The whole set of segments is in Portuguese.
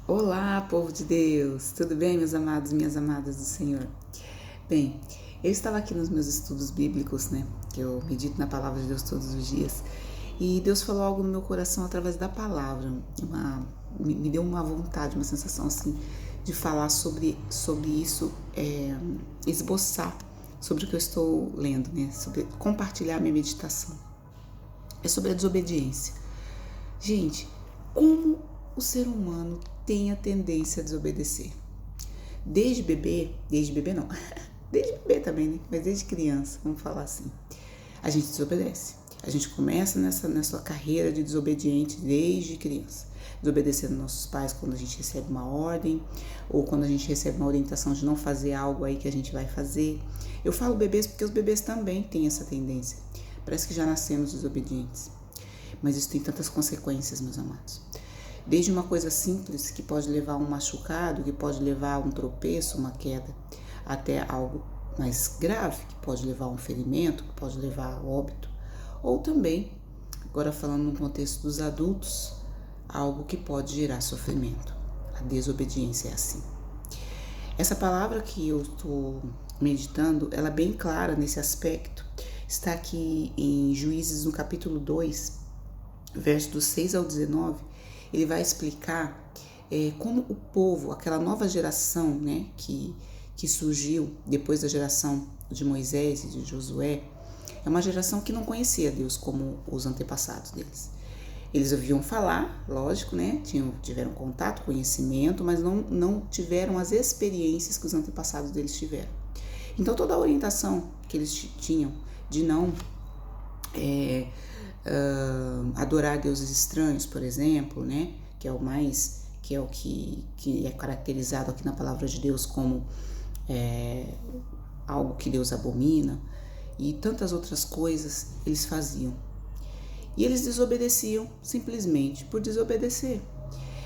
Olá, povo de Deus! Tudo bem, meus amados e minhas amadas do Senhor? Bem, eu estava aqui nos meus estudos bíblicos, que eu medito na palavra de Deus todos os dias, e Deus falou algo no meu coração através da palavra. Me deu uma vontade, uma sensação assim, de falar sobre isso, esboçar sobre o que eu estou lendo, sobre compartilhar minha meditação. É sobre a desobediência. Gente, como o ser humano tem a tendência a desobedecer? Desde bebê não, desde bebê também, mas desde criança, vamos falar assim, a gente desobedece. A gente começa nessa carreira de desobediente desde criança, desobedecendo nossos pais quando a gente recebe uma ordem, ou quando a gente recebe uma orientação de não fazer algo aí que a gente vai fazer. Eu falo bebês porque os bebês também têm essa tendência. Parece que já nascemos desobedientes. Mas isso tem tantas consequências, meus amados. Desde uma coisa simples que pode levar a um machucado, que pode levar a um tropeço, uma queda, até algo mais grave, que pode levar a um ferimento, que pode levar a óbito. Ou também, agora falando no contexto dos adultos, algo que pode gerar sofrimento. A desobediência é assim. Essa palavra que eu estou meditando, ela é bem clara nesse aspecto. Está aqui em Juízes, no capítulo 2, verso do 6 ao 19, ele vai explicar como o povo, aquela nova geração que surgiu depois da geração de Moisés e de Josué, é uma geração que não conhecia Deus como os antepassados deles. Eles ouviam falar, lógico, tiveram contato, conhecimento, mas não tiveram as experiências que os antepassados deles tiveram. Então toda a orientação que eles tinham de não adorar deuses estranhos, por exemplo, que é o que é caracterizado aqui na palavra de Deus como algo que Deus abomina, e tantas outras coisas eles faziam. E eles desobedeciam simplesmente por desobedecer.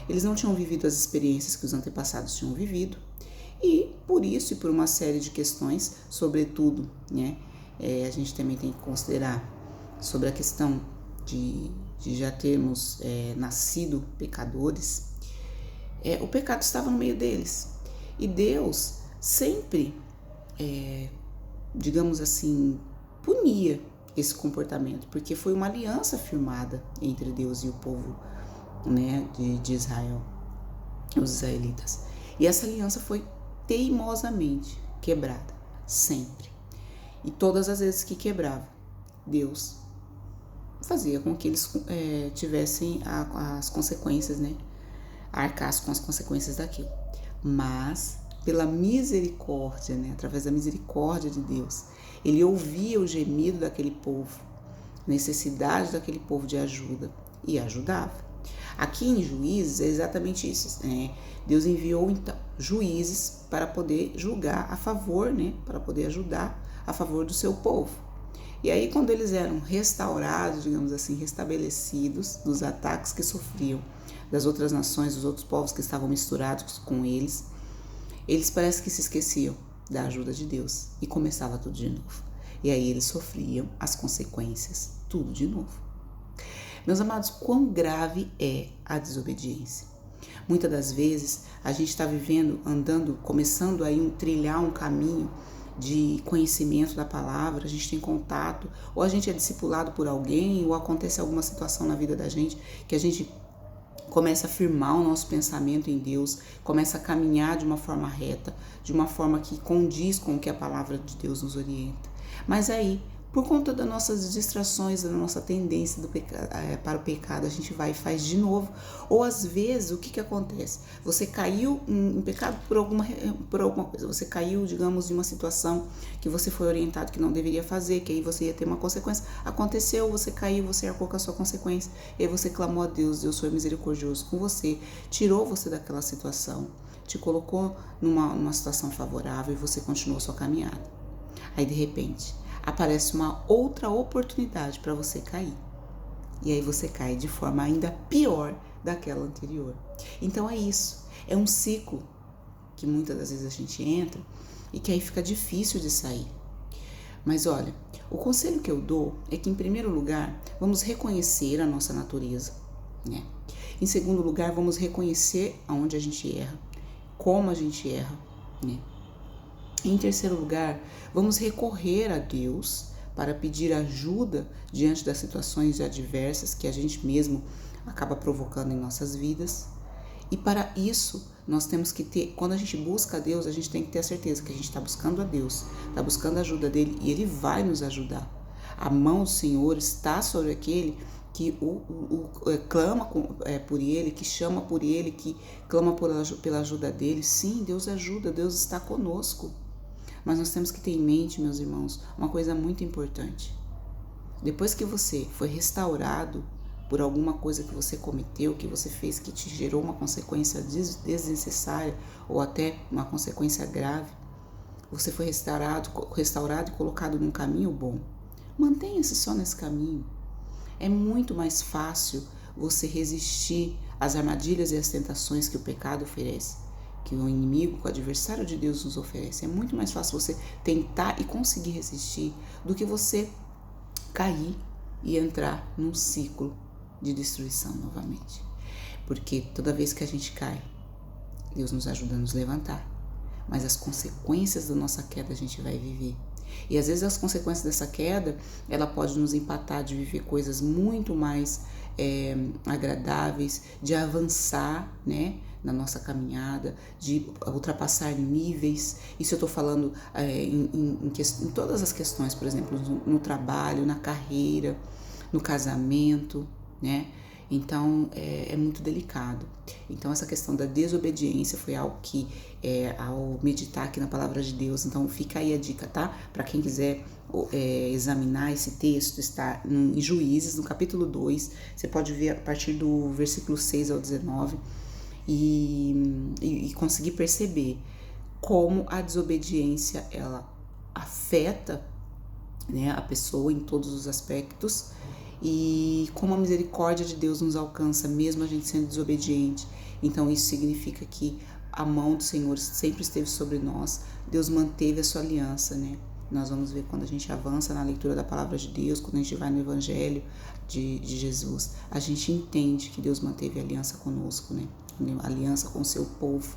Eles não tinham vivido as experiências que os antepassados tinham vivido, e por isso e por uma série de questões, sobretudo, a gente também tem que considerar sobre a questão de já termos nascido pecadores. O pecado estava no meio deles, e Deus sempre, digamos assim, punia esse comportamento, porque foi uma aliança firmada entre Deus e o povo de Israel, os israelitas, e essa aliança foi teimosamente quebrada, sempre. E todas as vezes que quebrava, Deus fazia com que eles tivessem as consequências, arcassem com as consequências daquilo. Mas, pela misericórdia, através da misericórdia de Deus, ele ouvia o gemido daquele povo, necessidade daquele povo de ajuda, e ajudava. Aqui em Juízes é exatamente isso. Deus enviou então juízes para poder julgar a favor, para poder ajudar a favor do seu povo. E aí, quando eles eram restaurados, digamos assim, restabelecidos dos ataques que sofriam das outras nações, dos outros povos que estavam misturados com eles parece que se esqueciam da ajuda de Deus e começava tudo de novo. E aí eles sofriam as consequências, tudo de novo. Meus amados, quão grave é a desobediência? Muitas das vezes a gente está vivendo, andando, começando aí trilhar um caminho de conhecimento da palavra, a gente tem contato, ou a gente é discipulado por alguém, ou acontece alguma situação na vida da gente que a gente começa a firmar o nosso pensamento em Deus, começa a caminhar de uma forma reta, de uma forma que condiz com o que a palavra de Deus nos orienta. Mas aí, por conta das nossas distrações, da nossa tendência para o pecado, a gente vai e faz de novo. Ou às vezes, o que acontece? Você caiu em pecado por alguma coisa. Você caiu, digamos, em uma situação que você foi orientado que não deveria fazer, que aí você ia ter uma consequência. Aconteceu, você caiu, você arcou com a sua consequência. E aí você clamou a Deus, Deus foi misericordioso com você, tirou você daquela situação, te colocou numa situação favorável e você continuou sua caminhada. Aí, de repente, aparece uma outra oportunidade para você cair. E aí você cai de forma ainda pior daquela anterior. Então é isso. É um ciclo que muitas das vezes a gente entra e que aí fica difícil de sair. Mas olha, o conselho que eu dou é que, em primeiro lugar, vamos reconhecer a nossa natureza, Em segundo lugar, vamos reconhecer aonde a gente erra, como a gente erra, né? Em terceiro lugar, vamos recorrer a Deus para pedir ajuda diante das situações adversas que a gente mesmo acaba provocando em nossas vidas. E para isso, nós temos que ter, quando a gente busca a Deus, a gente tem que ter a certeza que a gente está buscando a Deus, está buscando a ajuda dele e ele vai nos ajudar. A mão do Senhor está sobre aquele que clama por ele, que chama por ele, que clama pela ajuda dele. Sim, Deus ajuda, Deus está conosco. Mas nós temos que ter em mente, meus irmãos, uma coisa muito importante. Depois que você foi restaurado por alguma coisa que você cometeu, que você fez, que te gerou uma consequência desnecessária ou até uma consequência grave, você foi restaurado e colocado num caminho bom. Mantenha-se só nesse caminho. É muito mais fácil você resistir às armadilhas e às tentações que o pecado oferece, que o inimigo, que o adversário de Deus nos oferece. É muito mais fácil você tentar e conseguir resistir do que você cair e entrar num ciclo de destruição novamente. Porque toda vez que a gente cai, Deus nos ajuda a nos levantar, mas as consequências da nossa queda a gente vai viver. E às vezes as consequências dessa queda, ela pode nos empatar de viver coisas muito mais agradáveis, de avançar, né, na nossa caminhada, de ultrapassar níveis. Isso eu estou falando em todas as questões, por exemplo, no trabalho, na carreira, no casamento, né? Então é muito delicado. Então essa questão da desobediência foi algo que ao meditar aqui na palavra de Deus, então fica aí a dica, tá? Para quem quiser examinar esse texto, está em Juízes, no capítulo 2, você pode ver a partir do versículo 6 ao 19 e conseguir perceber como a desobediência ela afeta, né, a pessoa em todos os aspectos, e como a misericórdia de Deus nos alcança, mesmo a gente sendo desobediente. Então isso significa que a mão do Senhor sempre esteve sobre nós, Deus manteve a sua aliança, né? Nós vamos ver quando a gente avança na leitura da palavra de Deus, quando a gente vai no Evangelho de Jesus, a gente entende que Deus manteve a aliança conosco, né? A aliança com o seu povo.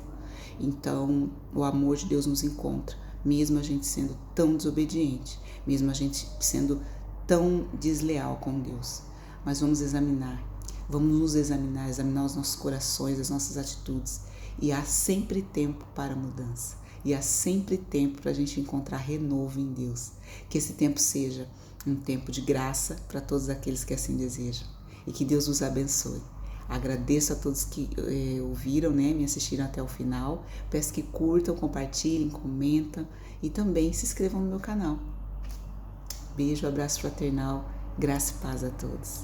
Então o amor de Deus nos encontra, mesmo a gente sendo tão desobediente, mesmo a gente sendo tão desleal com Deus. Mas vamos nos examinar os nossos corações, as nossas atitudes. E há sempre tempo para mudança. E há sempre tempo para a gente encontrar renovo em Deus. Que esse tempo seja um tempo de graça para todos aqueles que assim desejam. E que Deus os abençoe. Agradeço a todos que ouviram, né, me assistiram até o final. Peço que curtam, compartilhem, comentam e também se inscrevam no meu canal. Beijo, abraço fraternal, graça e paz a todos.